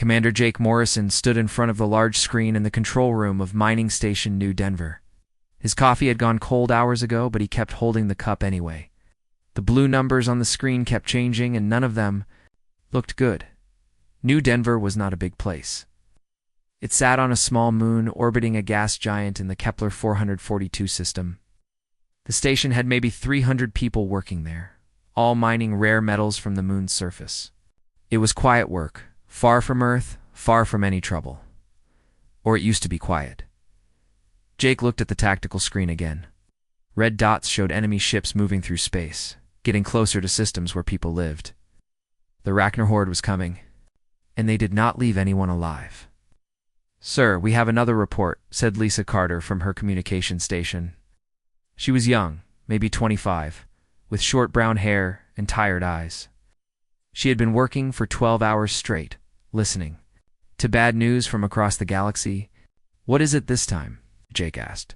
Commander Jake Morrison stood in front of the large screen in the control room of Mining Station New Denver. His coffee had gone cold hours ago, but he kept holding the cup anyway. The blue numbers on the screen kept changing, and none of them looked good. New Denver was not a big place. It sat on a small moon orbiting a gas giant in the Kepler 442 system. The station had maybe 300 people working there, all mining rare metals from the moon's surface. It was quiet work, far from Earth, far from any trouble. Or it used to be quiet. Jake looked at the tactical screen again. Red dots showed enemy ships moving through space, getting closer to systems where people lived. The Rachnar Horde was coming, and they did not leave anyone alive. "Sir, we have another report," said Lisa Carter from her communication station. She was young, maybe 25, with short brown hair and tired eyes. She had been working for 12 hours straight, listening to bad news from across the galaxy. "What is it this time?" Jake asked,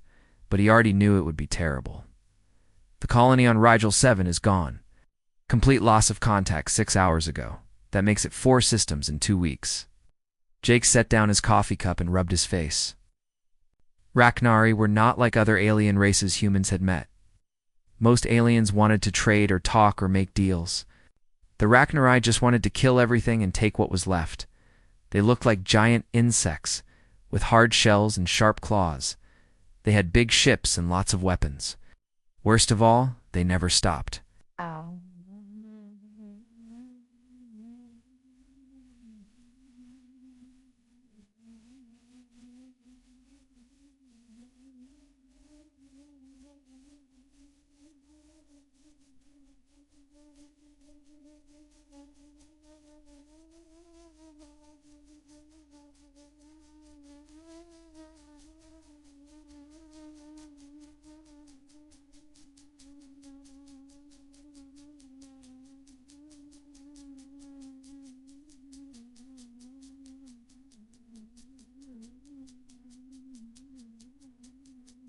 but he already knew it would be terrible. "The colony on Rigel 7 is gone. Complete loss of contact 6 hours ago. That makes it 4 systems in 2 weeks. Jake set down his coffee cup and rubbed his face. Rachnari were not like other alien races humans had met. Most aliens wanted to trade or talk or make deals. The Rachnari just wanted to kill everything and take what was left. They looked like giant insects, with hard shells and sharp claws. They had big ships and lots of weapons. Worst of all, they never stopped. Ow.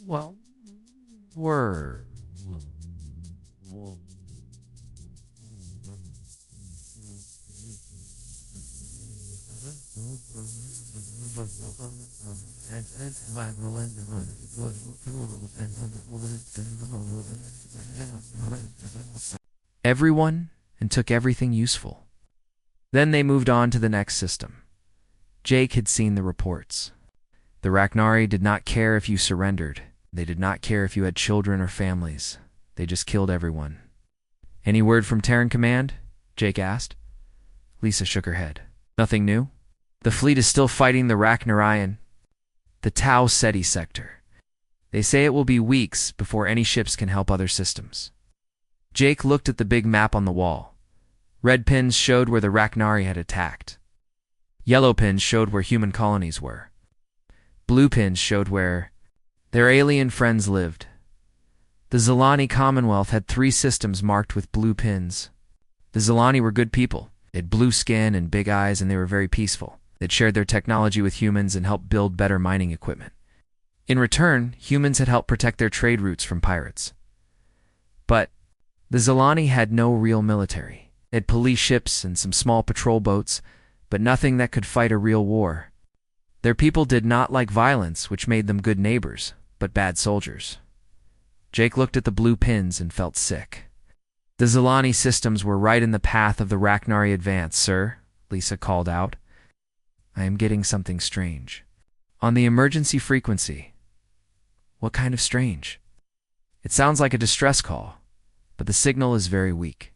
Well, we're... everyone and took everything useful. Then they moved on to the next system. Jake had seen the reports. The Rachnari did not care if you surrendered. They did not care if you had children or families. They just killed everyone. "Any word from Terran Command?" Jake asked. Lisa shook her head. "Nothing new? The fleet is still fighting the Rachnarian, the Tau Ceti sector. They say it will be weeks before any ships can help other systems." Jake looked at the big map on the wall. Red pins showed where the Rachnari had attacked. Yellow pins showed where human colonies were. Blue pins showed where their alien friends lived. The Zilani Commonwealth had 3 systems marked with blue pins. The Zilani were good people. They had blue skin and big eyes, and they were very peaceful. They'd shared their technology with humans and helped build better mining equipment. In return, humans had helped protect their trade routes from pirates. But the Zilani had no real military. They had police ships and some small patrol boats, but nothing that could fight a real war. Their people did not like violence, which made them good neighbors, but bad soldiers. Jake looked at the blue pins and felt sick. "The Zilani systems were right in the path of the Rachnari advance, sir," Lisa called out. "I am getting something strange. On the emergency frequency." "What kind of strange?" "It sounds like a distress call, but the signal is very weak.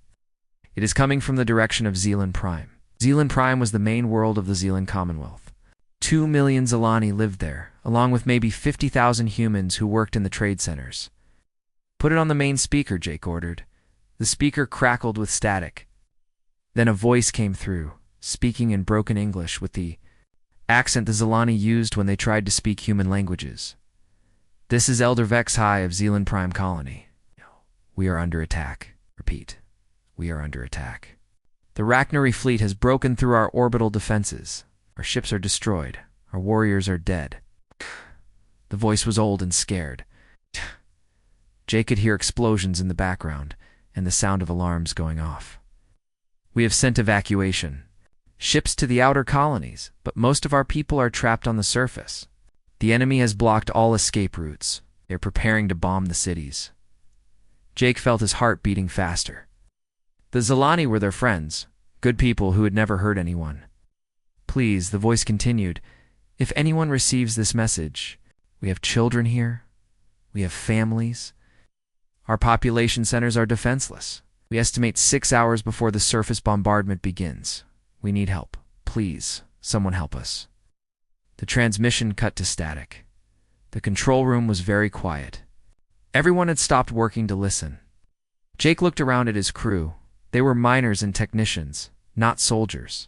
It is coming from the direction of Zealand Prime." Zealand Prime was the main world of the Zealand Commonwealth. 2 million Zilani lived there, along with maybe 50,000 humans who worked in the trade centers. "Put it on the main speaker," Jake ordered. The speaker crackled with static. Then a voice came through, speaking in broken English with the accent the Zilani used when they tried to speak human languages. "This is Elder Vex High of Zealand Prime Colony. We are under attack. Repeat, we are under attack. The Rachnari fleet has broken through our orbital defenses. Our ships are destroyed. Our warriors are dead." The voice was old and scared. Jake could hear explosions in the background and the sound of alarms going off. "We have sent evacuation. ships to the outer colonies, but most of our people are trapped on the surface. The enemy has blocked all escape routes. They're preparing to bomb the cities. Jake felt his heart beating faster. The Zilani were their friends, good people who had never hurt anyone. Please, the voice continued, if anyone receives this message, we have children here. We have families. Our population centers are defenseless. We estimate 6 hours before the surface bombardment begins. We need help. Please, someone help us. The transmission cut to static. The control room was very quiet. Everyone had stopped working to listen. Jake looked around at his crew. They were miners and technicians, not soldiers.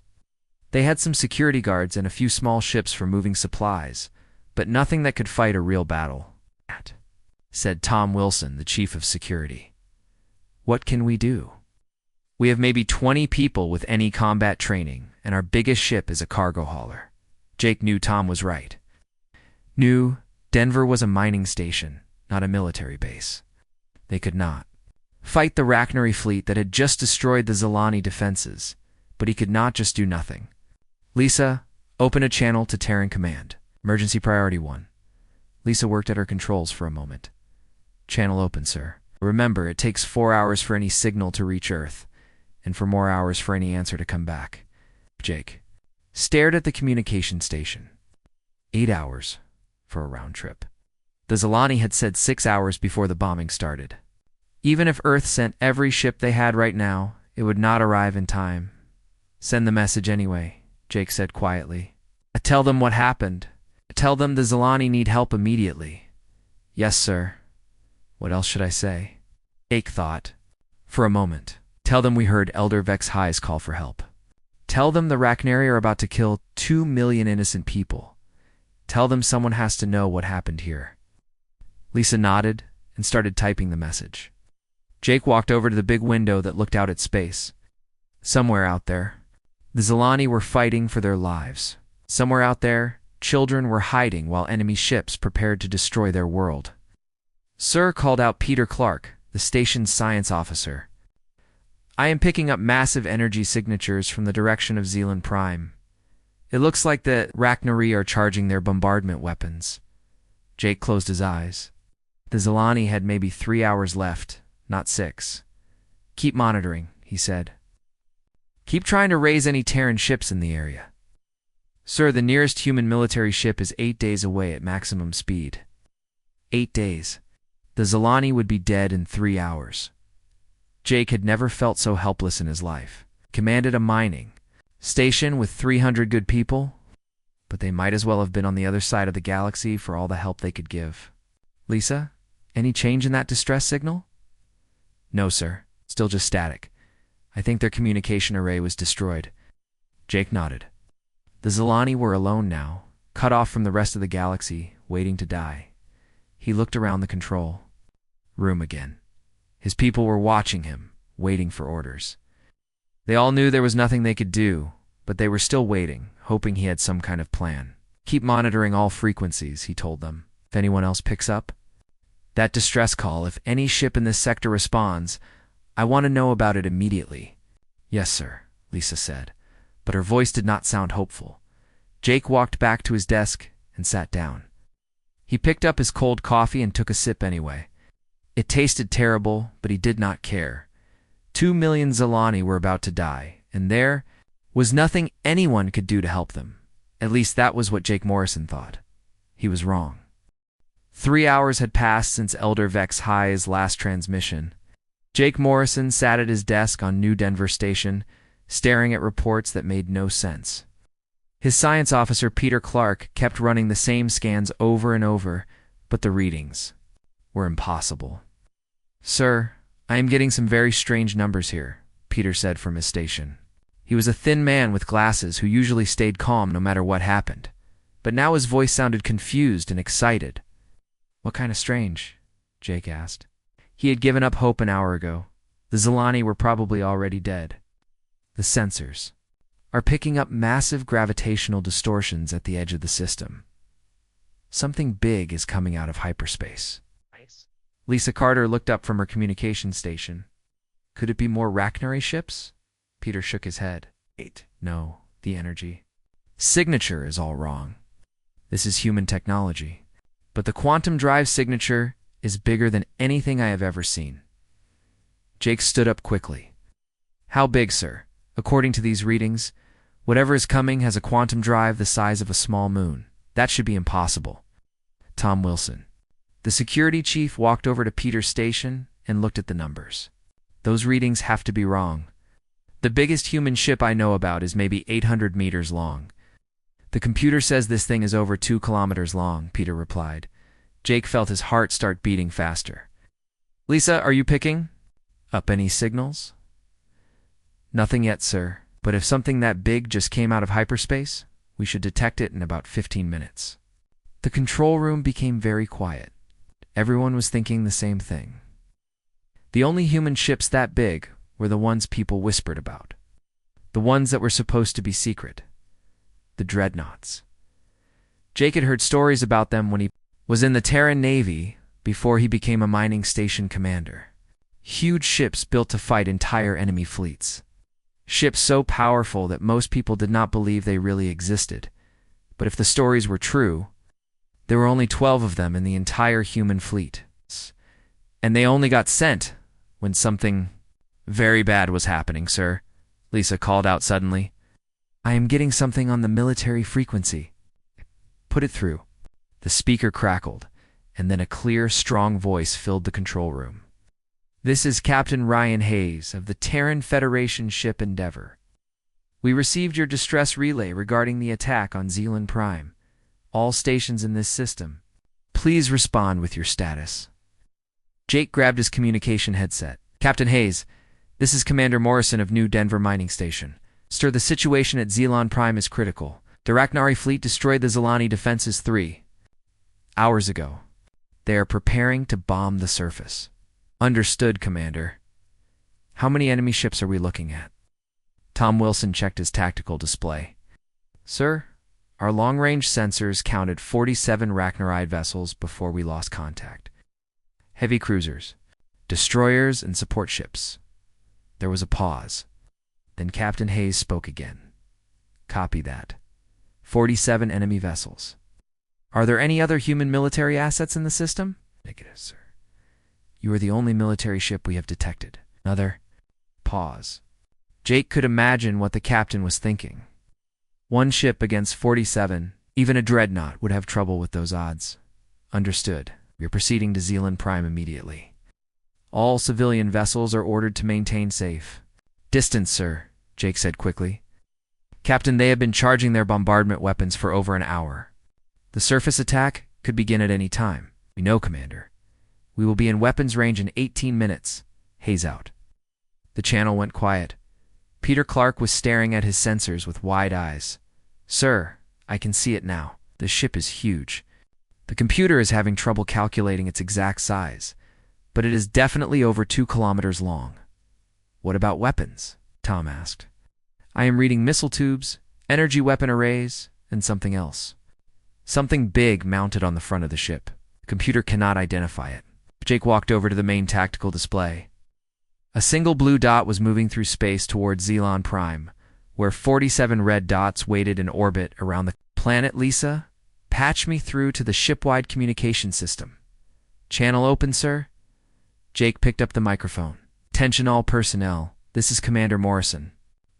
They had some security guards and a few small ships for moving supplies, but nothing that could fight a real battle, said Tom Wilson, the chief of security. What can we do? We have maybe 20 people with any combat training, and our biggest ship is a cargo hauler. Jake knew Tom was right. Denver was a mining station, not a military base. They could not fight the Rachnery fleet that had just destroyed the Zilani defenses, but he could not just do nothing. Lisa, open a channel to Terran Command. Emergency Priority 1. Lisa worked at her controls for a moment. Channel open, sir. Remember, it takes 4 hours for any signal to reach Earth, and for more hours for any answer to come back. Jake stared at the communication station. 8 hours for a round trip. The Zilani had said 6 hours before the bombing started. Even if Earth sent every ship they had right now, it would not arrive in time. Send the message anyway, Jake said quietly. Tell them what happened. Tell them the Zilani need help immediately. Yes, sir. What else should I say? Jake thought. For a moment. Tell them we heard Elder VoidHFY's call for help. Tell them the Rachnery are about to kill 2 million innocent people. Tell them someone has to know what happened here. Lisa nodded and started typing the message. Jake walked over to the big window that looked out at space. Somewhere out there, the Zilani were fighting for their lives. Somewhere out there, children were hiding while enemy ships prepared to destroy their world. Sir, called out Peter Clark, the station's science officer. I am picking up massive energy signatures from the direction of Zealand Prime. It looks like the Rachnery are charging their bombardment weapons. Jake closed his eyes. The Zilani had maybe 3 hours left, not 6. Keep monitoring, he said. Keep trying to raise any Terran ships in the area. Sir, the nearest human military ship is 8 days away at maximum speed. 8 days. The Zilani would be dead in 3 hours. Jake had never felt so helpless in his life. Commanded a mining station with 300 good people, but they might as well have been on the other side of the galaxy for all the help they could give. Lisa, any change in that distress signal? No, sir. Still just static. I think their communication array was destroyed. Jake nodded. The Zilani were alone now, cut off from the rest of the galaxy, waiting to die. He looked around the control room again. His people were watching him, waiting for orders. They all knew there was nothing they could do, but they were still waiting, hoping he had some kind of plan. Keep monitoring all frequencies, he told them. If anyone else picks up that distress call, if any ship in this sector responds, I want to know about it immediately. Yes, sir, Lisa said, but her voice did not sound hopeful. Jake walked back to his desk and sat down. He picked up his cold coffee and took a sip anyway. It tasted terrible, but he did not care. 2 million Zilani were about to die, and there was nothing anyone could do to help them. At least that was what Jake Morrison thought. He was wrong. 3 hours had passed since Elder VoidHFY's last transmission. Jake Morrison sat at his desk on New Denver Station, staring at reports that made no sense. His science officer, Peter Clark, kept running the same scans over and over, but the readings were impossible. Sir, I am getting some very strange numbers here, Peter said from his station. He was a thin man with glasses who usually stayed calm no matter what happened, but now his voice sounded confused and excited. What kind of strange? Jake asked. He had given up hope an hour ago. The Zilani were probably already dead. The sensors are picking up massive gravitational distortions at the edge of the system. Something big is coming out of hyperspace. Nice. Lisa Carter looked up from her communication station. Could it be more Rachnery ships? Peter shook his head. No, The energy signature is all wrong. This is human technology. But the quantum drive signature is bigger than anything I have ever seen. Jake stood up quickly. How big, sir? According to these readings, whatever is coming has a quantum drive the size of a small moon. That should be impossible. Tom Wilson. The security chief walked over to Peter's station and looked at the numbers. Those readings have to be wrong. The biggest human ship I know about is maybe 800 meters long. The computer says this thing is over 2 kilometers long, Peter replied. Jake felt his heart start beating faster. Lisa, are you picking up any signals? Nothing yet, sir. But if something that big just came out of hyperspace, we should detect it in about 15 minutes. The control room became very quiet. Everyone was thinking the same thing. The only human ships that big were the ones people whispered about. The ones that were supposed to be secret. The dreadnoughts. Jake had heard stories about them when he was in the Terran Navy before he became a mining station commander. Huge ships built to fight entire enemy fleets. Ships so powerful that most people did not believe they really existed. But if the stories were true, there were only 12 of them in the entire human fleet. And they only got sent when something very bad was happening, sir, Lisa called out suddenly. I am getting something on the military frequency. Put it through. The speaker crackled, and then a clear, strong voice filled the control room. This is Captain Ryan Hayes of the Terran Federation ship Endeavour. We received your distress relay regarding the attack on Zealand Prime. All stations in this system, please respond with your status. Jake grabbed his communication headset. Captain Hayes, this is Commander Morrison of New Denver Mining Station. Sir, the situation at Zealand Prime is critical. The Rachni fleet destroyed the Zilani defenses 3 hours ago. They are preparing to bomb the surface. Understood, Commander. How many enemy ships are we looking at? Tom Wilson checked his tactical display. Sir, our long-range sensors counted 47 Rachni vessels before we lost contact. Heavy cruisers, destroyers, and support ships. There was a pause. Then Captain Hayes spoke again. Copy that. 47 enemy vessels. Are there any other human military assets in the system? Negative, sir. You are the only military ship we have detected. Another pause. Jake could imagine what the captain was thinking. One ship against 47, even a dreadnought would have trouble with those odds. Understood. We are proceeding to Zealand Prime immediately. All civilian vessels are ordered to maintain safe distance, sir, Jake said quickly. Captain, they have been charging their bombardment weapons for over an hour. The surface attack could begin at any time. We know, Commander. We will be in weapons range in 18 minutes. Haze out. The channel went quiet. Peter Clark was staring at his sensors with wide eyes. Sir, I can see it now. The ship is huge. The computer is having trouble calculating its exact size, but it is definitely over 2 kilometers long. What about weapons? Tom asked. I am reading missile tubes, energy weapon arrays, and something else. Something big mounted on the front of the ship. The computer cannot identify it. Jake walked over to the main tactical display. A single blue dot was moving through space towards Zealand Prime, where 47 red dots waited in orbit around the planet. Lisa, patch me through to the ship-wide communication system. Channel open, sir? Jake picked up the microphone. Attention all personnel, this is Commander Morrison.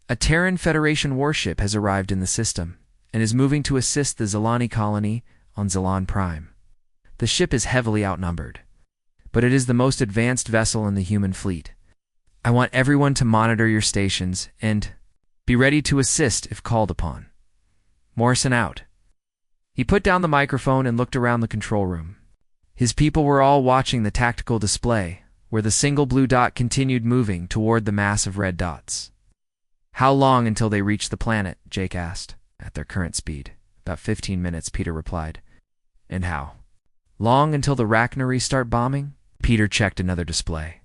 A Terran Federation warship has arrived in the system and is moving to assist the Zilani colony on Zealand Prime. The ship is heavily outnumbered, but it is the most advanced vessel in the human fleet. I want everyone to monitor your stations and be ready to assist if called upon. Morrison out. He put down the microphone and looked around the control room. His people were all watching the tactical display, where the single blue dot continued moving toward the mass of red dots. How long until they reach the planet? Jake asked. At their current speed. About 15 minutes, Peter replied. And how long until the Rachni start bombing? Peter checked another display.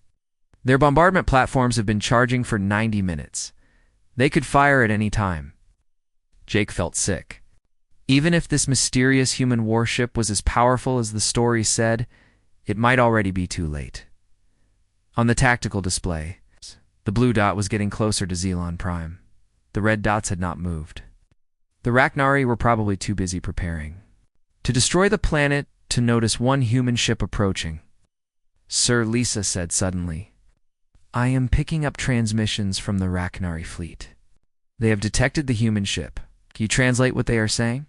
Their bombardment platforms have been charging for 90 minutes. They could fire at any time. Jake felt sick. Even if this mysterious human warship was as powerful as the story said, it might already be too late. On the tactical display, the blue dot was getting closer to Zealand Prime. The red dots had not moved. The Rachni were probably too busy preparing to destroy the planet to notice one human ship approaching. Sir, Lisa said suddenly, I am picking up transmissions from the Rachni fleet. They have detected the human ship. Can you translate what they are saying?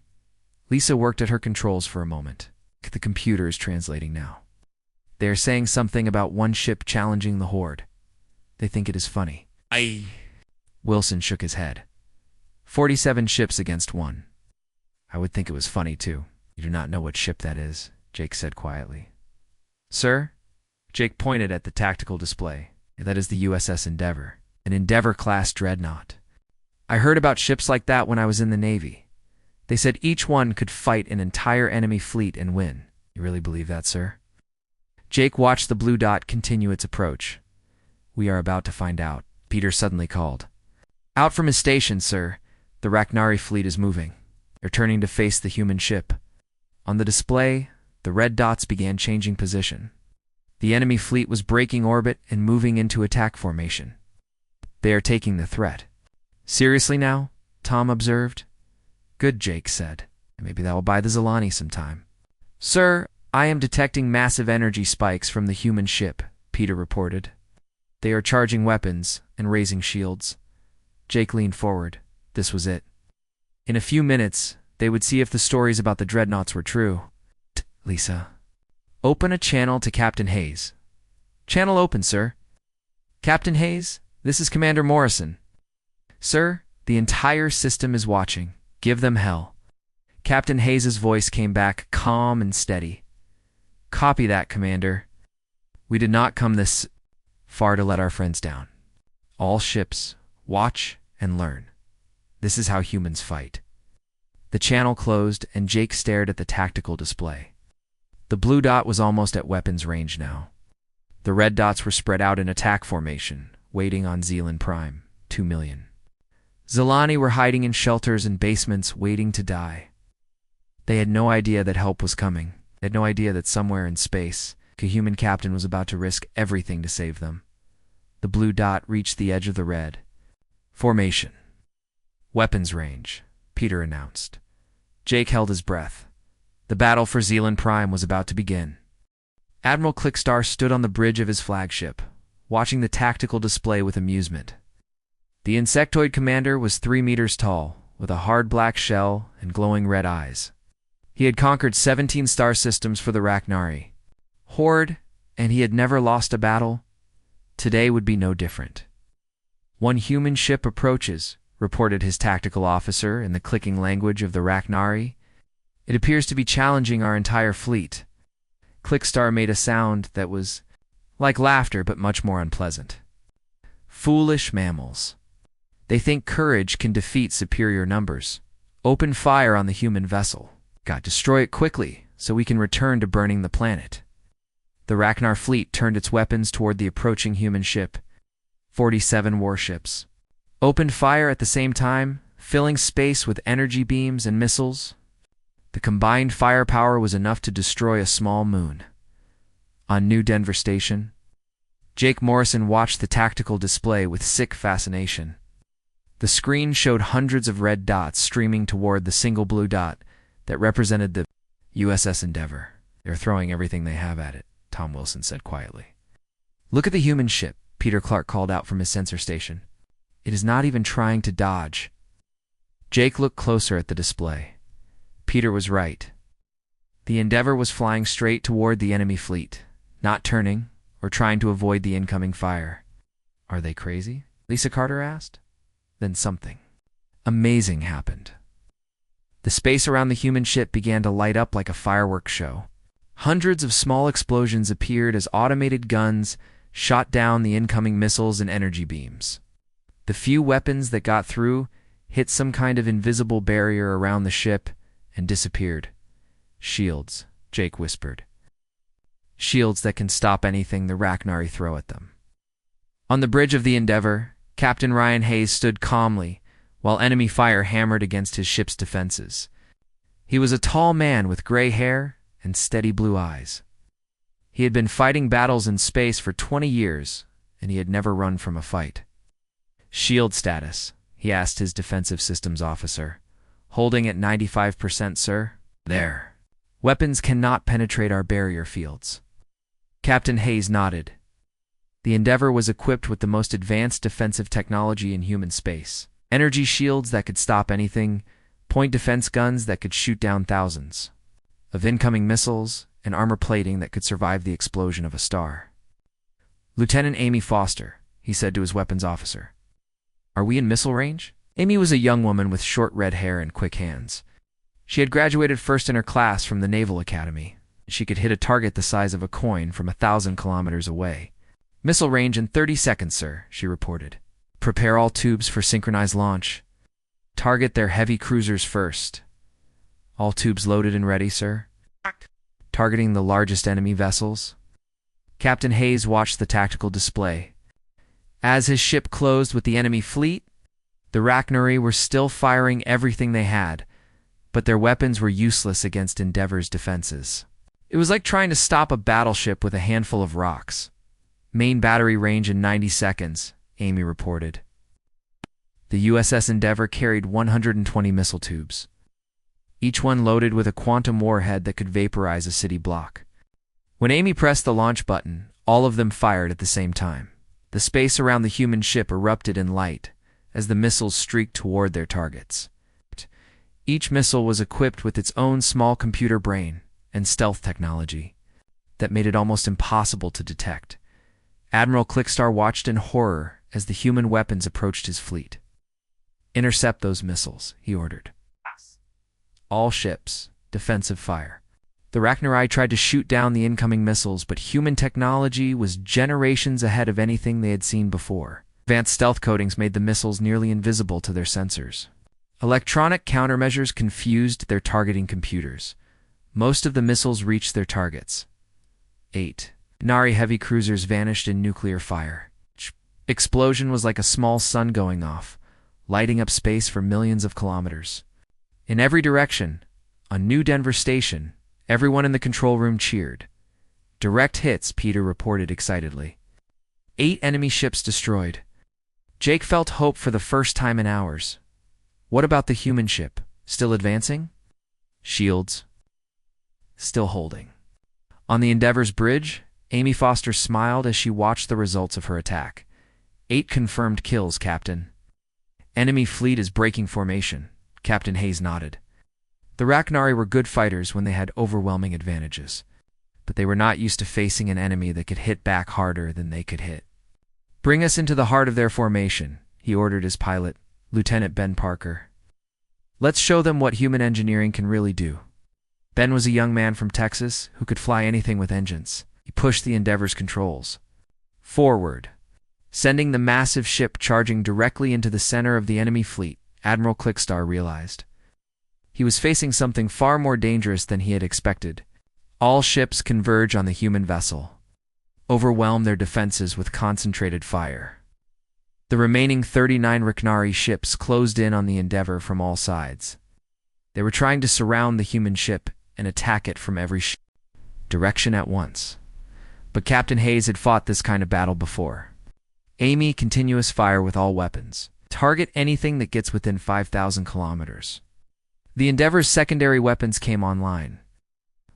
Lisa worked at her controls for a moment. The computer is translating now. They are saying something about one ship challenging the Horde. They think it is funny. Wilson shook his head. 47 ships against one. I would think it was funny, too. You do not know what ship that is, Jake said quietly. Sir? Jake pointed at the tactical display. That is the USS Endeavour, an Endeavour-class dreadnought. I heard about ships like that when I was in the Navy. They said each one could fight an entire enemy fleet and win. You really believe that, sir? Jake watched the blue dot continue its approach. We are about to find out, Peter suddenly called. Out from his station, sir. The Rachni fleet is moving. They're turning to face the human ship. On the display, the red dots began changing position. The enemy fleet was breaking orbit and moving into attack formation. They are taking the threat. Seriously now? Tom observed. Good, Jake said. Maybe that will buy the Zilani some time. Sir, I am detecting massive energy spikes from the human ship, Peter reported. They are charging weapons and raising shields. Jake leaned forward. This was it. In a few minutes, they would see if the stories about the dreadnoughts were true. Lisa. Open a channel to Captain Hayes. Channel open, sir. Captain Hayes, this is Commander Morrison. Sir, the entire system is watching. Give them hell. Captain Hayes' voice came back calm and steady. Copy that, Commander. We did not come this far to let our friends down. All ships, watch and learn. This is how humans fight. The channel closed and Jake stared at the tactical display. The blue dot was almost at weapons range now. The red dots were spread out in attack formation, waiting on Zealand Prime, 2 million. Zilani were hiding in shelters and basements, waiting to die. They had no idea that help was coming. They had no idea that somewhere in space, a human captain was about to risk everything to save them. The blue dot reached the edge of the red. Formation. Weapons range, Peter announced. Jake held his breath. The battle for Zealand Prime was about to begin. Admiral Clickstar stood on the bridge of his flagship, watching the tactical display with amusement. The insectoid commander was 3 meters tall, with a hard black shell and glowing red eyes. He had conquered 17 star systems for the Rachni. Horde, and he had never lost a battle. Today would be no different. One human ship approaches, reported his tactical officer in the clicking language of the Rachni. It appears to be challenging our entire fleet. Clickstar made a sound that was like laughter but much more unpleasant. Foolish mammals. They think courage can defeat superior numbers. Open fire on the human vessel. God, destroy it quickly so we can return to burning the planet. The Rachni fleet turned its weapons toward the approaching human ship. 47 warships opened fire at the same time, filling space with energy beams and missiles. The combined firepower was enough to destroy a small moon. On New Denver Station, Jake Morrison watched the tactical display with sick fascination. The screen showed hundreds of red dots streaming toward the single blue dot that represented the USS Endeavour. They're throwing everything they have at it, Tom Wilson said quietly. Look at the human ship, Peter Clark called out from his sensor station. It is not even trying to dodge. Jake looked closer at the display. Peter was right. The Endeavour was flying straight toward the enemy fleet, not turning or trying to avoid the incoming fire. Are they crazy? Lisa Carter asked. Then something amazing happened. The space around the human ship began to light up like a fireworks show. Hundreds of small explosions appeared as automated guns shot down the incoming missiles and energy beams. The few weapons that got through hit some kind of invisible barrier around the ship and disappeared. Shields, Jake whispered. Shields that can stop anything the Rachni throw at them. On the bridge of the Endeavour, Captain Ryan Hayes stood calmly while enemy fire hammered against his ship's defenses. He was a tall man with gray hair and steady blue eyes. He had been fighting battles in space for 20 years, and he had never run from a fight. Shield status, he asked his defensive systems officer. Holding at 95%, sir. There. Weapons cannot penetrate our barrier fields. Captain Hayes nodded. The Endeavour was equipped with the most advanced defensive technology in human space. Energy shields that could stop anything, point defense guns that could shoot down thousands of incoming missiles, and armor plating that could survive the explosion of a star. Lieutenant Amy Foster, he said to his weapons officer. Are we in missile range? Amy was a young woman with short red hair and quick hands. She had graduated first in her class from the Naval Academy. She could hit a target the size of a coin from 1,000 kilometers away. Missile range in 30 seconds, sir, she reported. Prepare all tubes for synchronized launch. Target their heavy cruisers first. All tubes loaded and ready, sir. Targeting the largest enemy vessels. Captain Hayes watched the tactical display. As his ship closed with the enemy fleet, the Rachnarii were still firing everything they had, but their weapons were useless against Endeavor's defenses. It was like trying to stop a battleship with a handful of rocks. Main battery range in 90 seconds, Amy reported. The USS Endeavour carried 120 missile tubes, each one loaded with a quantum warhead that could vaporize a city block. When Amy pressed the launch button, all of them fired at the same time. The space around the human ship erupted in light as the missiles streaked toward their targets. Each missile was equipped with its own small computer brain and stealth technology that made it almost impossible to detect. Admiral Clickstar watched in horror as the human weapons approached his fleet. Intercept those missiles, he ordered. All ships, defensive fire. The Rachnarii tried to shoot down the incoming missiles, but human technology was generations ahead of anything they had seen before. Advanced stealth coatings made the missiles nearly invisible to their sensors. Electronic countermeasures confused their targeting computers. Most of the missiles reached their targets. 8. Nari heavy cruisers vanished in nuclear fire. Explosion was like a small sun going off, lighting up space for millions of kilometers. In every direction, on New Denver Station, everyone in the control room cheered. Direct hits, Peter reported excitedly. 8 enemy ships destroyed. Jake felt hope for the first time in hours. What about the human ship? Still advancing? Shields. Still holding. On the Endeavor's bridge, Amy Foster smiled as she watched the results of her attack. 8 confirmed kills, Captain. Enemy fleet is breaking formation. Captain Hayes nodded. The Rachnarii were good fighters when they had overwhelming advantages, but they were not used to facing an enemy that could hit back harder than they could hit. Bring us into the heart of their formation, he ordered his pilot, Lieutenant Ben Parker. Let's show them what human engineering can really do. Ben was a young man from Texas who could fly anything with engines. He pushed the Endeavor's controls forward, sending the massive ship charging directly into the center of the enemy fleet. Admiral Clickstar realized he was facing something far more dangerous than he had expected. All ships converge on the human vessel, overwhelm their defenses with concentrated fire. The remaining 39 Rachnarii ships closed in on the Endeavour from all sides. They were trying to surround the human ship and attack it from every direction at once. But Captain Hayes had fought this kind of battle before. Amy, continuous fire with all weapons. Target anything that gets within 5,000 kilometers. The Endeavor's secondary weapons came online.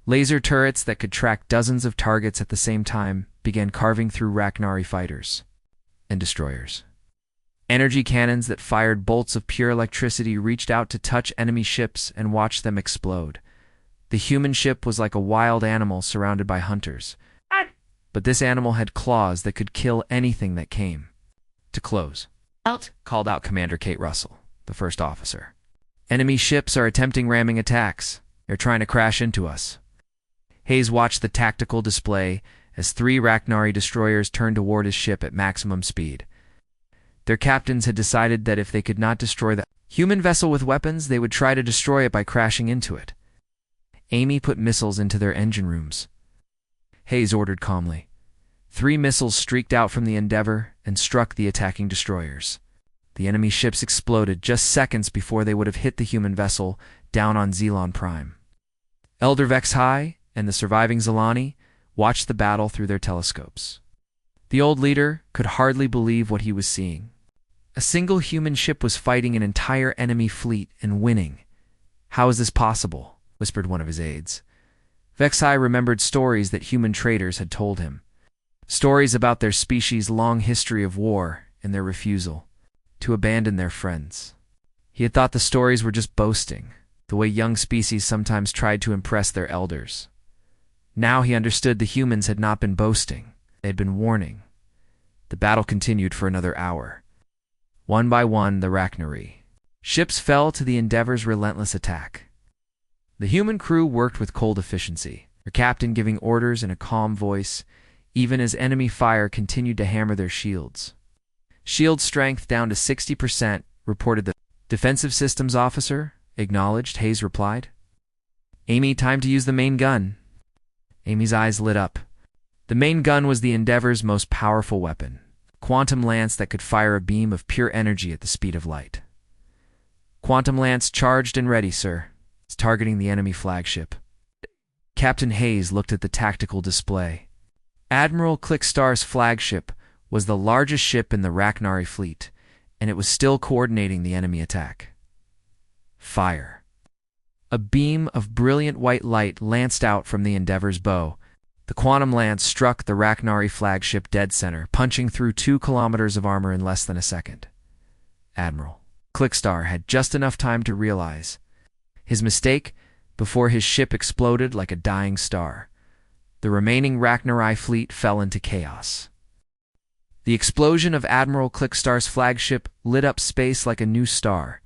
Laser turrets that could track dozens of targets at the same time began carving through Rachnarii fighters and destroyers. Energy cannons that fired bolts of pure electricity reached out to touch enemy ships and watch them explode. The human ship was like a wild animal surrounded by hunters. But this animal had claws that could kill anything that came. To close. Out, called out Commander Kate Russell, the first officer. Enemy ships are attempting ramming attacks. They're trying to crash into us. Hayes watched the tactical display as 3 Rachnarii destroyers turned toward his ship at maximum speed. Their captains had decided that if they could not destroy the human vessel with weapons, they would try to destroy it by crashing into it. Amy put missiles into their engine rooms. Hayes ordered calmly. 3 missiles streaked out from the Endeavour and struck the attacking destroyers. The enemy ships exploded just seconds before they would have hit the human vessel down on Zelon Prime. Elder VoidHFY and the surviving Zelani watched the battle through their telescopes. The old leader could hardly believe what he was seeing. A single human ship was fighting an entire enemy fleet and winning. How is this possible? Whispered one of his aides. HFY remembered stories that human traders had told him. Stories about their species' long history of war and their refusal to abandon their friends. He had thought the stories were just boasting, the way young species sometimes tried to impress their elders. Now he understood the humans had not been boasting, they had been warning. The battle continued for another hour. One by one, the Rachnarii ships fell to the Endeavor's relentless attack. The human crew worked with cold efficiency, their captain giving orders in a calm voice, even as enemy fire continued to hammer their shields. Shield strength down to 60%, reported the defensive systems officer. Acknowledged, Hayes replied. Amy, time to use the main gun. Amy's eyes lit up. The main gun was the Endeavor's most powerful weapon, a quantum lance that could fire a beam of pure energy at the speed of light. Quantum lance charged and ready, sir. It's targeting the enemy flagship. Captain Hayes looked at the tactical display. Admiral Clickstar's flagship was the largest ship in the Rachnarii fleet, and it was still coordinating the enemy attack. Fire. A beam of brilliant white light lanced out from the Endeavor's bow. The quantum lance struck the Rachnarii flagship dead center, punching through 2 kilometers of armor in less than a second. Admiral Clickstar had just enough time to realize his mistake before his ship exploded like a dying star. The remaining Rachnarii fleet fell into chaos. The explosion of Admiral Clickstar's flagship lit up space like a new star.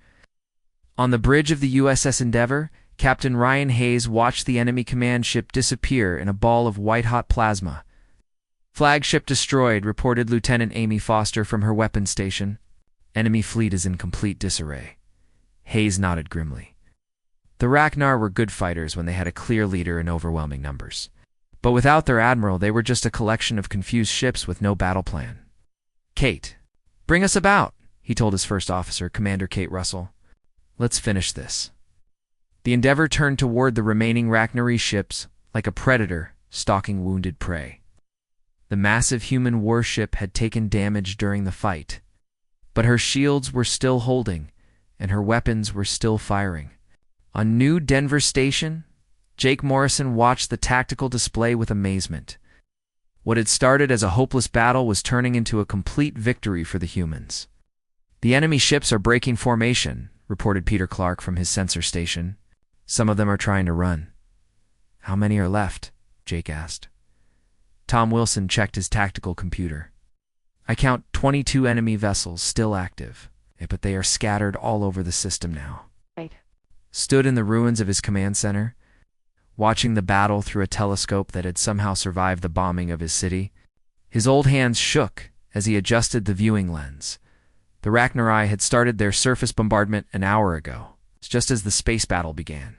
On the bridge of the USS Endeavor, Captain Ryan Hayes watched the enemy command ship disappear in a ball of white-hot plasma. Flagship destroyed, reported Lieutenant Amy Foster from her weapons station. Enemy fleet is in complete disarray. Hayes nodded grimly. The Rachnar were good fighters when they had a clear leader in overwhelming numbers. But without their admiral, they were just a collection of confused ships with no battle plan. Kate, bring us about, he told his first officer, Commander Kate Russell. Let's finish this. The Endeavor turned toward the remaining Rachnarii ships like a predator stalking wounded prey. The massive human warship had taken damage during the fight, but her shields were still holding, and her weapons were still firing. On New Denver Station, Jake Morrison watched the tactical display with amazement. What had started as a hopeless battle was turning into a complete victory for the humans. The enemy ships are breaking formation, reported Peter Clark from his sensor station. Some of them are trying to run. How many are left? Jake asked. Tom Wilson checked his tactical computer. I count 22 enemy vessels still active, but they are scattered all over the system now. Right. Stood in the ruins of his command center, watching the battle through a telescope that had somehow survived the bombing of his city. His old hands shook as he adjusted the viewing lens. The Rachnarii had started their surface bombardment an hour ago, just as the space battle began.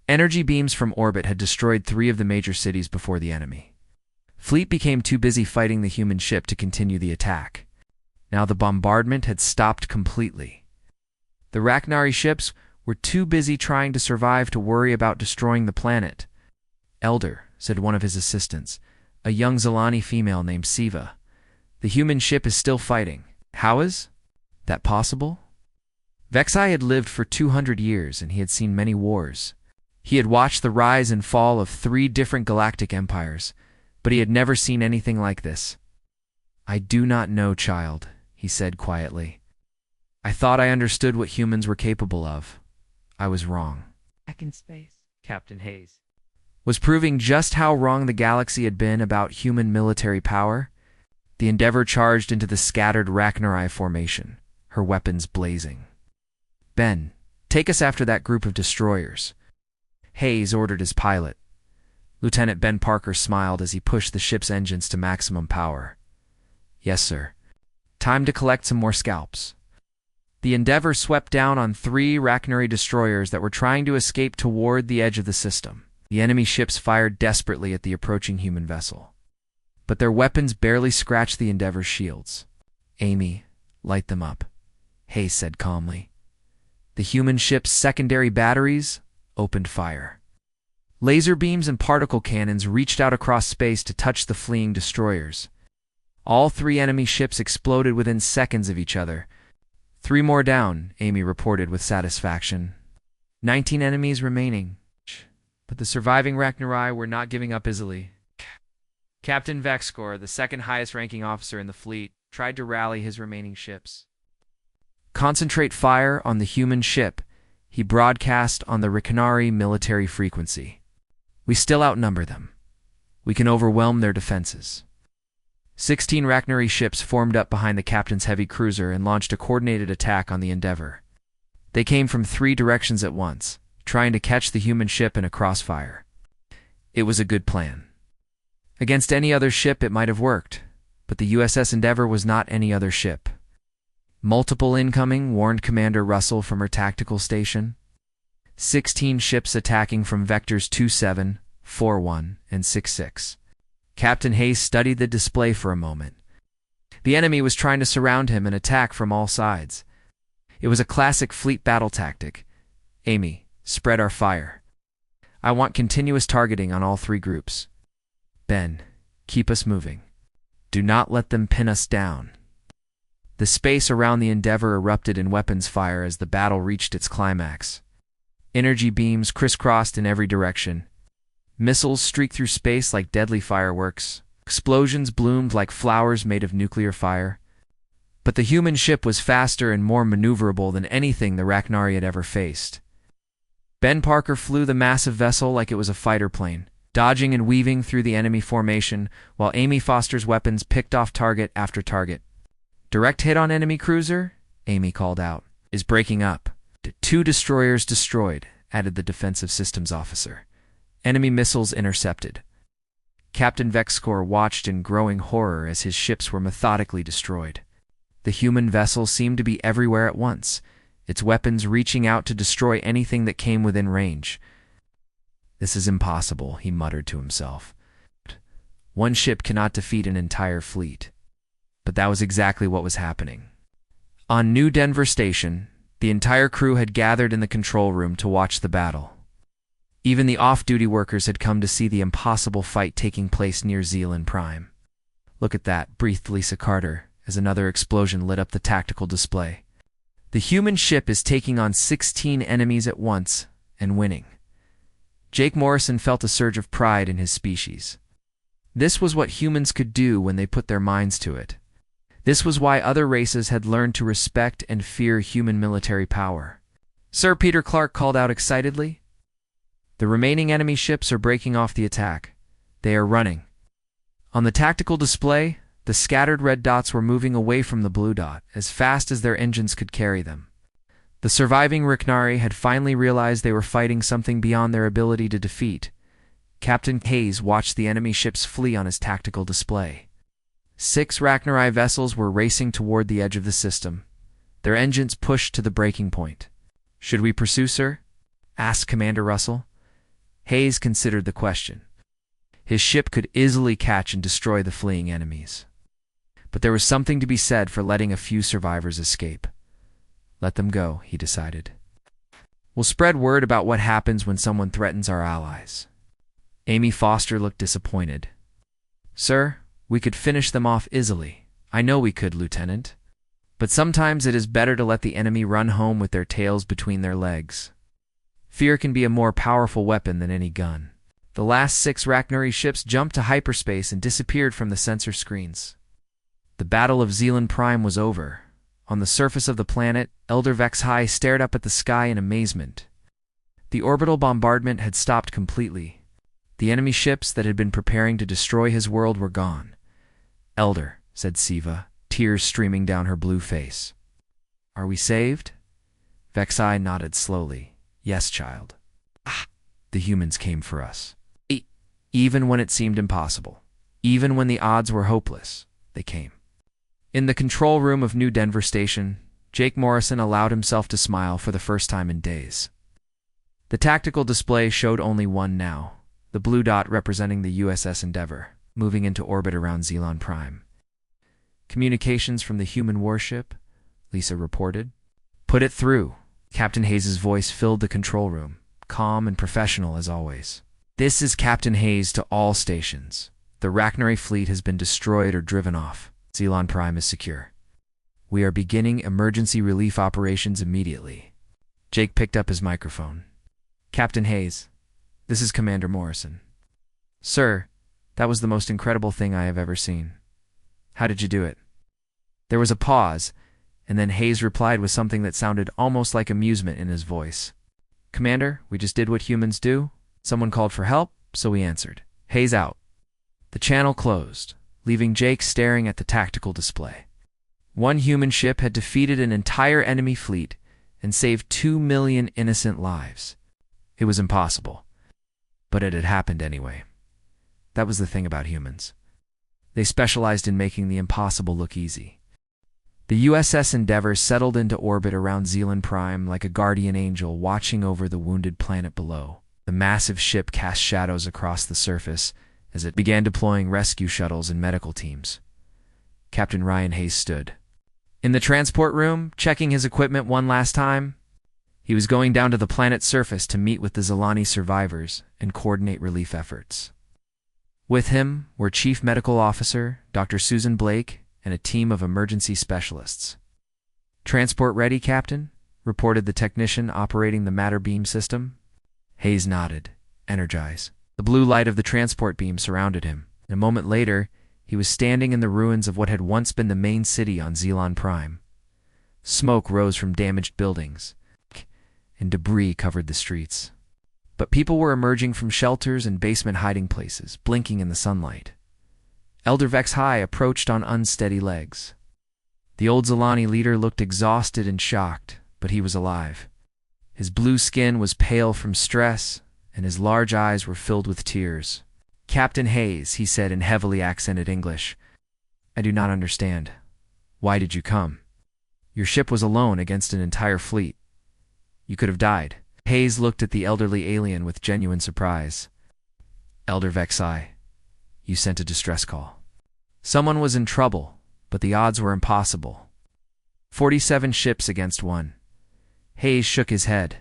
Energy beams from orbit had destroyed 3 of the major cities before the enemy. Fleet became too busy fighting the human ship to continue the attack. Now the bombardment had stopped completely. The Rachnarii ships were too busy trying to survive to worry about destroying the planet. Elder, said one of his assistants, a young Zalani female named Siva. The human ship is still fighting. How is that possible? HFY had lived for 200 years, and he had seen many wars. He had watched the rise and fall of 3 different galactic empires, but he had never seen anything like this. I do not know, child, he said quietly. I thought I understood what humans were capable of. I was wrong. Back in space, Captain Hayes was proving just how wrong the galaxy had been about human military power. The Endeavor charged into the scattered Rachnarii formation, her weapons blazing. Ben, take us after that group of destroyers. Hayes ordered his pilot. Lieutenant Ben Parker smiled as he pushed the ship's engines to maximum power. Yes, sir. Time to collect some more scalps. The Endeavor swept down on 3 Rachnarii destroyers that were trying to escape toward the edge of the system. The enemy ships fired desperately at the approaching human vessel, but their weapons barely scratched the Endeavor's shields. Amy, light them up, Hayes said calmly. The human ship's secondary batteries opened fire. Laser beams and particle cannons reached out across space to touch the fleeing destroyers. All 3 enemy ships exploded within seconds of each other. 3 more down, Amy reported with satisfaction. 19 enemies remaining. But the surviving Rachnarai were not giving up easily. Captain Vexkor, the second highest-ranking officer in the fleet, tried to rally his remaining ships. Concentrate fire on the human ship, he broadcast on the Rachnarai military frequency. We still outnumber them. We can overwhelm their defenses. 16 Rachnarai ships formed up behind the captain's heavy cruiser and launched a coordinated attack on the Endeavor. They came from 3 directions at once, trying to catch the human ship in a crossfire. It was a good plan. Against any other ship it might have worked, but the USS Endeavor was not any other ship. Multiple incoming, warned Commander Russell from her tactical station. 16 ships attacking from vectors 27, 41, and 66. Captain Hayes studied the display for a moment. The enemy was trying to surround him and attack from all sides. It was a classic fleet battle tactic. Amy, spread our fire. I want continuous targeting on all 3 groups. Ben, keep us moving. Do not let them pin us down. The space around the Endeavor erupted in weapons fire as the battle reached its climax. Energy beams crisscrossed in every direction. Missiles streaked through space like deadly fireworks. Explosions bloomed like flowers made of nuclear fire. But the human ship was faster and more maneuverable than anything the Rachnarai had ever faced. Ben Parker flew the massive vessel like it was a fighter plane, dodging and weaving through the enemy formation, while Amy Foster's weapons picked off target after target. Direct hit on enemy cruiser, Amy called out, is breaking up. 2 destroyers destroyed, added the defensive systems officer. Enemy missiles intercepted. Captain Vexkor watched in growing horror as his ships were methodically destroyed. The human vessel seemed to be everywhere at once, its weapons reaching out to destroy anything that came within range. This is impossible, he muttered to himself. One ship cannot defeat an entire fleet. But that was exactly what was happening. On New Denver Station, the entire crew had gathered in the control room to watch the battle. Even the off-duty workers had come to see the impossible fight taking place near Zealand Prime. Look at that, breathed Lisa Carter, as another explosion lit up the tactical display. The human ship is taking on 16 enemies at once and winning. Jake Morrison felt a surge of pride in his species. This was what humans could do when they put their minds to it. This was why other races had learned to respect and fear human military power. Sir Peter Clark called out excitedly. The remaining enemy ships are breaking off the attack. They are running. On the tactical display, the scattered red dots were moving away from the blue dot as fast as their engines could carry them. The surviving Rachnarai had finally realized they were fighting something beyond their ability to defeat. Captain Hayes watched the enemy ships flee on his tactical display. 6 Rachnarai vessels were racing toward the edge of the system, their engines pushed to the breaking point. Should we pursue, sir? Asked Commander Russell. Hayes considered the question. His ship could easily catch and destroy the fleeing enemies. But there was something to be said for letting a few survivors escape. Let them go, he decided. We'll spread word about what happens when someone threatens our allies. Amy Foster looked disappointed. Sir, we could finish them off easily. I know we could, Lieutenant. But sometimes it is better to let the enemy run home with their tails between their legs. Fear can be a more powerful weapon than any gun. The last 6 Rachnarai ships jumped to hyperspace and disappeared from the sensor screens. The Battle of Zealand Prime was over. On the surface of the planet, Elder VoidHFY stared up at the sky in amazement. The orbital bombardment had stopped completely. The enemy ships that had been preparing to destroy his world were gone. Elder, said Siva, tears streaming down her blue face. Are we saved? VoidHFY nodded slowly. Yes, child. The humans came for us. Even when it seemed impossible. Even when the odds were hopeless, they came. In the control room of New Denver Station, Jake Morrison allowed himself to smile for the first time in days. The tactical display showed only one now, the blue dot representing the USS Endeavor, moving into orbit around Zealand Prime. Communications from the human warship, Lisa reported. Put it through. Captain Hayes' voice filled the control room, calm and professional as always. This is Captain Hayes to all stations. The Rachnarai fleet has been destroyed or driven off. Zealand Prime is secure. We are beginning emergency relief operations immediately. Jake picked up his microphone. Captain Hayes, this is Commander Morrison. Sir, that was the most incredible thing I have ever seen. How did you do it? There was a pause, and then Hayes replied with something that sounded almost like amusement in his voice. Commander, we just did what humans do. Someone called for help, so we answered. Hayes out. The channel closed, leaving Jake staring at the tactical display. One human ship had defeated an entire enemy fleet and saved 2 million innocent lives. It was impossible, but it had happened anyway. That was the thing about humans. They specialized in making the impossible look easy. The USS Endeavour settled into orbit around Zealand Prime like a guardian angel watching over the wounded planet below. The massive ship cast shadows across the surface as it began deploying rescue shuttles and medical teams. Captain Ryan Hayes stood in the transport room, checking his equipment one last time. He was going down to the planet's surface to meet with the Zilani survivors and coordinate relief efforts. With him were Chief Medical Officer Dr. Susan Blake and a team of emergency specialists. Transport ready, Captain? Reported the technician operating the matter beam system. Hayes nodded, energized. The blue light of the transport beam surrounded him. A moment later, he was standing in the ruins of what had once been the main city on Zealand Prime. Smoke rose from damaged buildings, and debris covered the streets. But people were emerging from shelters and basement hiding places, blinking in the sunlight. Elder VoidHFY approached on unsteady legs. The old Zilani leader looked exhausted and shocked, but he was alive. His blue skin was pale from stress, and his large eyes were filled with tears. Captain Hayes, he said in heavily accented English, I do not understand. Why did you come? Your ship was alone against an entire fleet. You could have died. Hayes looked at the elderly alien with genuine surprise. Elder VoidHFY, you sent a distress call. Someone was in trouble, but the odds were impossible. 47 ships against one. Hayes shook his head.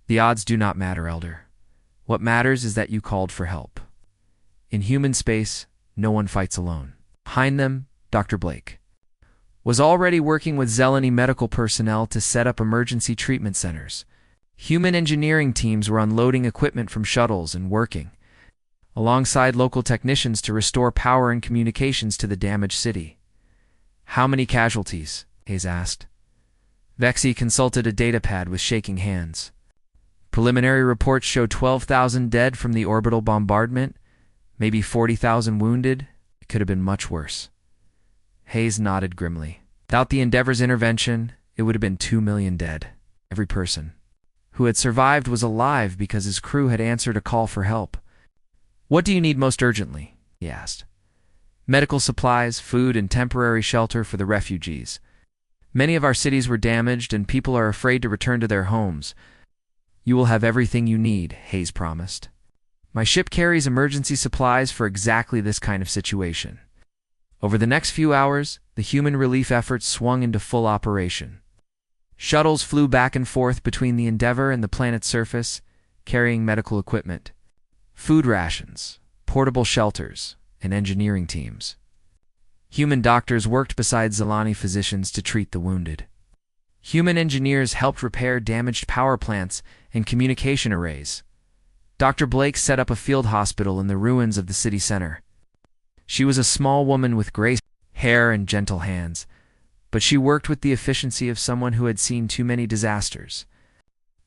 The odds do not matter, Elder. What matters is that you called for help. In human space, no one fights alone. Behind them, Dr. Blake was already working with Zeleny medical personnel to set up emergency treatment centers. Human engineering teams were unloading equipment from shuttles and working alongside local technicians to restore power and communications to the damaged city. How many casualties? Hayes asked. VoidHFY consulted a datapad with shaking hands. Preliminary reports show 12,000 dead from the orbital bombardment, maybe 40,000 wounded. It could have been much worse. Hayes nodded grimly. Without the Endeavour's intervention, it would have been 2 million dead. Every person who had survived was alive because his crew had answered a call for help. What do you need most urgently? He asked. Medical supplies, food, and temporary shelter for the refugees. Many of our cities were damaged and people are afraid to return to their homes. You will have everything you need, Hayes promised. My ship carries emergency supplies for exactly this kind of situation. Over the next few hours, the human relief efforts swung into full operation. Shuttles flew back and forth between the Endeavour and the planet's surface, carrying medical equipment, food rations, portable shelters, and engineering teams. Human doctors worked beside Zilani physicians to treat the wounded. Human engineers helped repair damaged power plants and communication arrays. Dr. Blake set up a field hospital in the ruins of the city center. She was a small woman with gray hair and gentle hands, but she worked with the efficiency of someone who had seen too many disasters.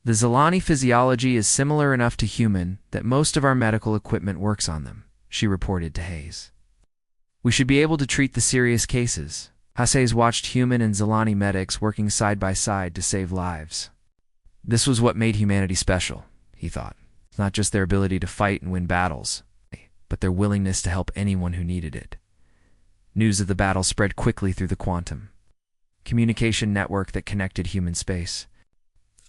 The Zilani physiology is similar enough to human that most of our medical equipment works on them, she reported to Hayes. We should be able to treat the serious cases. Hayes watched human and Zilani medics working side by side to save lives. This was what made humanity special, he thought. Not just their ability to fight and win battles, but their willingness to help anyone who needed it. News of the battle spread quickly through the quantum communication network that connected human space.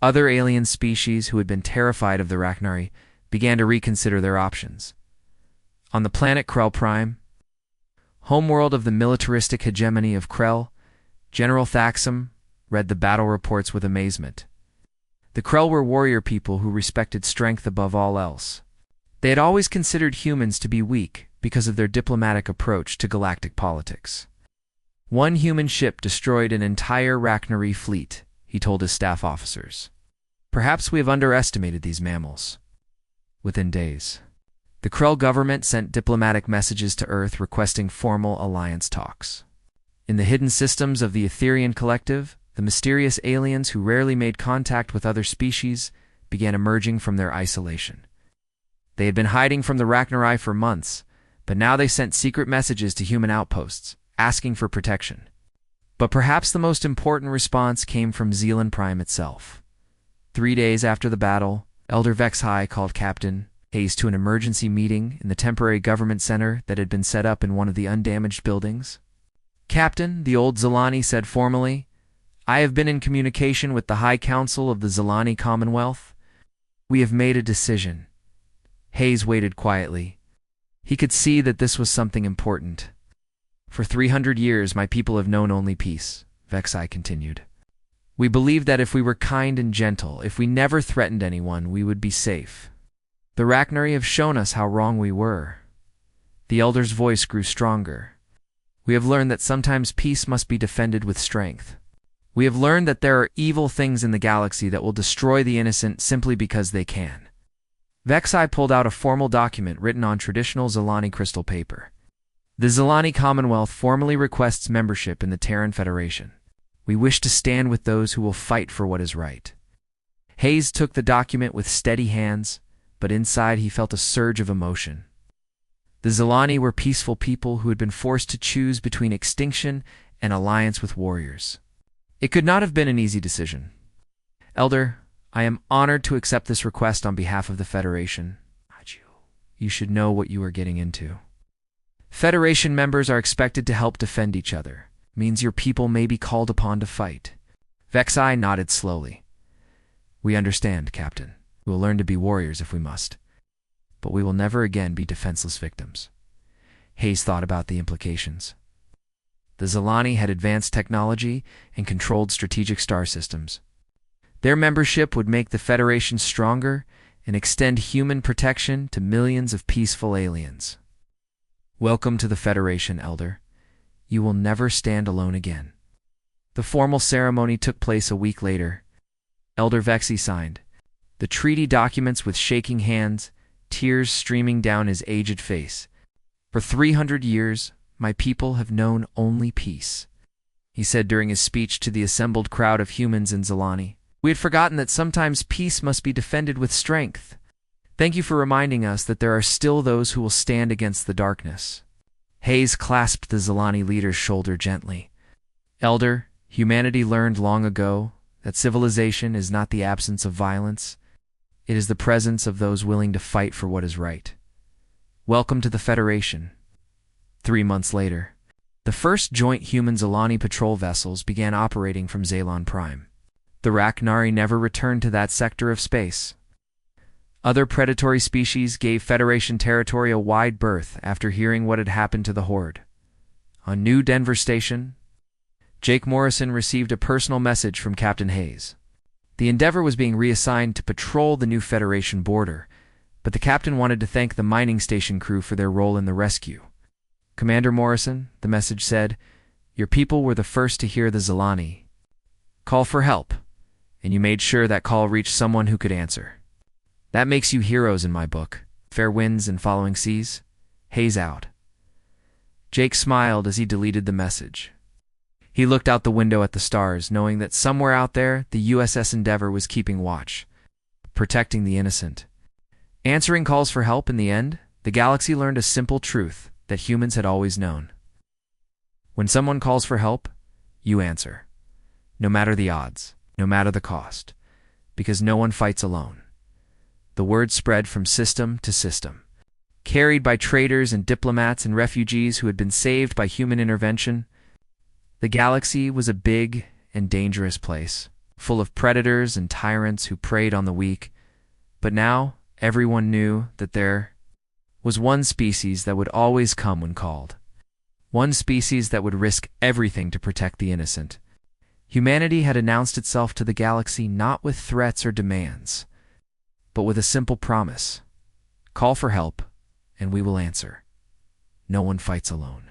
Other alien species who had been terrified of the Rachnari began to reconsider their options. On the planet Krell Prime, homeworld of the militaristic hegemony of Krell, General Thaxam read the battle reports with amazement. The Krell were warrior people who respected strength above all else. They had always considered humans to be weak because of their diplomatic approach to galactic politics. One human ship destroyed an entire Rachnari fleet, he told his staff officers. Perhaps we have underestimated these mammals. Within days, the Krell government sent diplomatic messages to Earth requesting formal alliance talks. In the hidden systems of the Etherian Collective, the mysterious aliens who rarely made contact with other species began emerging from their isolation. They had been hiding from the Rachnarai for months, but now they sent secret messages to human outposts, asking for protection. But perhaps the most important response came from Zealand Prime itself. 3 days after the battle, Elder VoidHFY called Captain Hayes to an emergency meeting in the temporary government center that had been set up in one of the undamaged buildings. "Captain," the old Zilani said formally, "I have been in communication with the High Council of the Zilani Commonwealth. We have made a decision." Hayes waited quietly. He could see that this was something important. "For 300 years, my people have known only peace," VoidHFY continued. "We believed that if we were kind and gentle, if we never threatened anyone, we would be safe. The Rachnarai have shown us how wrong we were." The elder's voice grew stronger. "We have learned that sometimes peace must be defended with strength. We have learned that there are evil things in the galaxy that will destroy the innocent simply because they can." VoidHFY pulled out a formal document written on traditional Zilani crystal paper. "The Zilani Commonwealth formally requests membership in the Terran Federation. We wish to stand with those who will fight for what is right." Hayes took the document with steady hands, but inside he felt a surge of emotion. The Zilani were peaceful people who had been forced to choose between extinction and alliance with warriors. It could not have been an easy decision. "Elder, I am honored to accept this request on behalf of the Federation. You should know what you are getting into. Federation members are expected to help defend each other. It means your people may be called upon to fight." VoidHFY nodded slowly. "We understand, Captain. We will learn to be warriors if we must. But we will never again be defenseless victims." Hayes thought about the implications. The Zilani had advanced technology and controlled strategic star systems. Their membership would make the Federation stronger and extend human protection to millions of peaceful aliens. "Welcome to the Federation, Elder. You will never stand alone again." The formal ceremony took place a week later. Elder VoidHFY signed the treaty documents with shaking hands, tears streaming down his aged face. "For 300 years, my people have known only peace," he said during his speech to the assembled crowd of humans in Zilani. "We had forgotten that sometimes peace must be defended with strength. Thank you for reminding us that there are still those who will stand against the darkness." Hayes clasped the Zilani leader's shoulder gently. "Elder, humanity learned long ago that civilization is not the absence of violence. It is the presence of those willing to fight for what is right. Welcome to the Federation." 3 months later, the first joint human-Zilani patrol vessels began operating from Zalon Prime. The Rachnarai never returned to that sector of space. Other predatory species gave Federation territory a wide berth after hearing what had happened to the Horde. On New Denver Station, Jake Morrison received a personal message from Captain Hayes. The Endeavor was being reassigned to patrol the new Federation border, but the captain wanted to thank the mining station crew for their role in the rescue. "Commander Morrison," the message said, "your people were the first to hear the Zilani call for help, and you made sure that call reached someone who could answer. That makes you heroes in my book. Fair winds and following seas. Hayes out." Jake smiled as he deleted the message. He looked out the window at the stars, knowing that somewhere out there the USS Endeavor was keeping watch, protecting the innocent. Answering calls for help in the end, the galaxy learned a simple truth that humans had always known. When someone calls for help, you answer. No matter the odds, no matter the cost, because no one fights alone. The word spread from system to system, carried by traders and diplomats and refugees who had been saved by human intervention. The galaxy was a big and dangerous place, full of predators and tyrants who preyed on the weak. But now everyone knew that there was one species that would always come when called. One species that would risk everything to protect the innocent. Humanity had announced itself to the galaxy not with threats or demands, but with a simple promise. Call for help, and we will answer. No one fights alone.